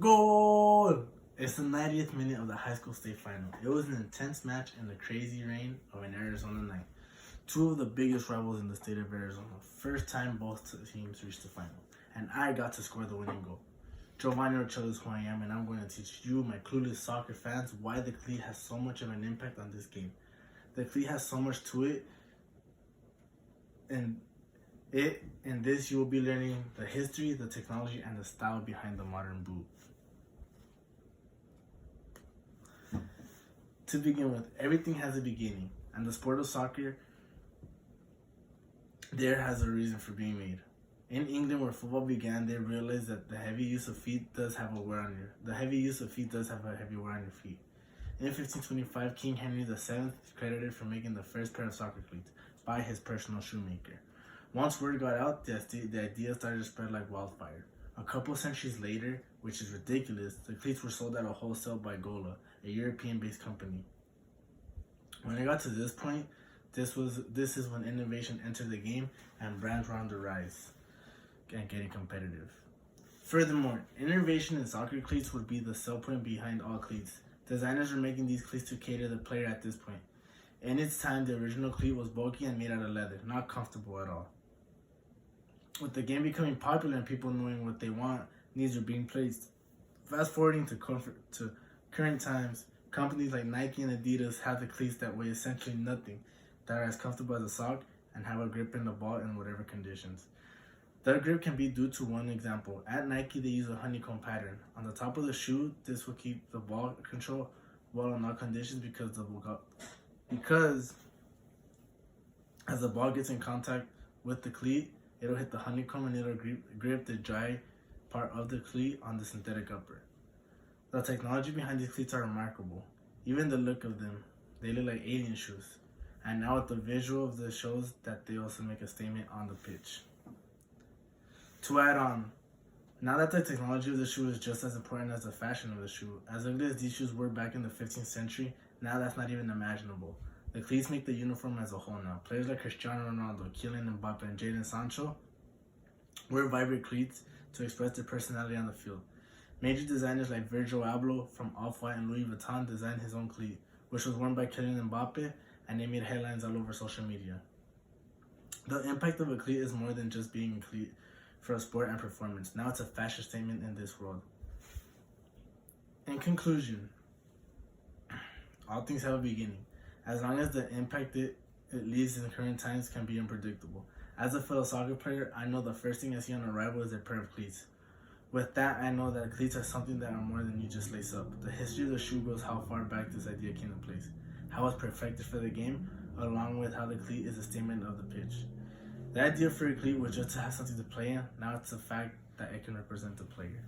Goal! It's the 90th minute of the high school state final. It was an intense match in the crazy rain of an Arizona night. Two of the biggest rivals in the state of Arizona. First time both teams reached the final. And I got to score the winning goal. Giovanni Urchel is who I am, and I'm going to teach you, my clueless soccer fans, why the cleat has so much of an impact on this game. The cleat has so much to it, and in this you will be learning the history, the technology, and the style behind the modern boot. To begin with, everything has a beginning, and the sport of soccer there has a reason for being made. In England, where football began, they realized that the heavy use of feet does have a wear on your. The heavy use of feet does have a heavy wear on your feet. In 1525, King Henry VII is credited for making the first pair of soccer cleats by his personal shoemaker. Once word got out, the idea started to spread like wildfire. A couple centuries later, which is ridiculous, the cleats were sold at a wholesale by Gola, a European-based company. When it got to this point, this is when innovation entered the game and brands were on the rise and getting competitive. Furthermore, innovation in soccer cleats would be the sell point behind all cleats. Designers were making these cleats to cater the player at this point. In its time, the original cleat was bulky and made out of leather, not comfortable at all. With the game becoming popular and people knowing what they want, needs are being placed. Fast forwarding to current times, companies like Nike and Adidas have the cleats that weigh essentially nothing, that are as comfortable as a sock, and have a grip in the ball in whatever conditions. Their grip can be due to one example. At Nike, they use a honeycomb pattern. On the top of the shoe, this will keep the ball control well in all conditions because as the ball gets in contact with the cleat, it'll hit the honeycomb and it'll grip the dry part of the cleat on the synthetic upper. The technology behind these cleats are remarkable. Even the look of them, they look like alien shoes. And now with the visual of this shows that they also make a statement on the pitch. To add on, now that the technology of the shoe is just as important as the fashion of the shoe, as ugly as these shoes were back in the 15th century, now that's not even imaginable. The cleats make the uniform as a whole now. Players like Cristiano Ronaldo, Kylian Mbappe, and Jadon Sancho wear vibrant cleats to express their personality on the field. Major designers like Virgil Abloh from Off-White and Louis Vuitton designed his own cleat, which was worn by Kylian Mbappe, and they made headlines all over social media. The impact of a cleat is more than just being a cleat for a sport and performance. Now it's a fashion statement in this world. In conclusion, all things have a beginning. As long as the impact it leaves in current times can be unpredictable. As a fellow soccer player, I know the first thing I see on arrival is a pair of cleats. With that, I know that cleats are something that are more than you just lace up. The history of the shoe goes how far back this idea came to place, how it's perfected for the game, along with how the cleat is a statement of the pitch. The idea for a cleat was just to have something to play in. Now it's a fact that it can represent the player.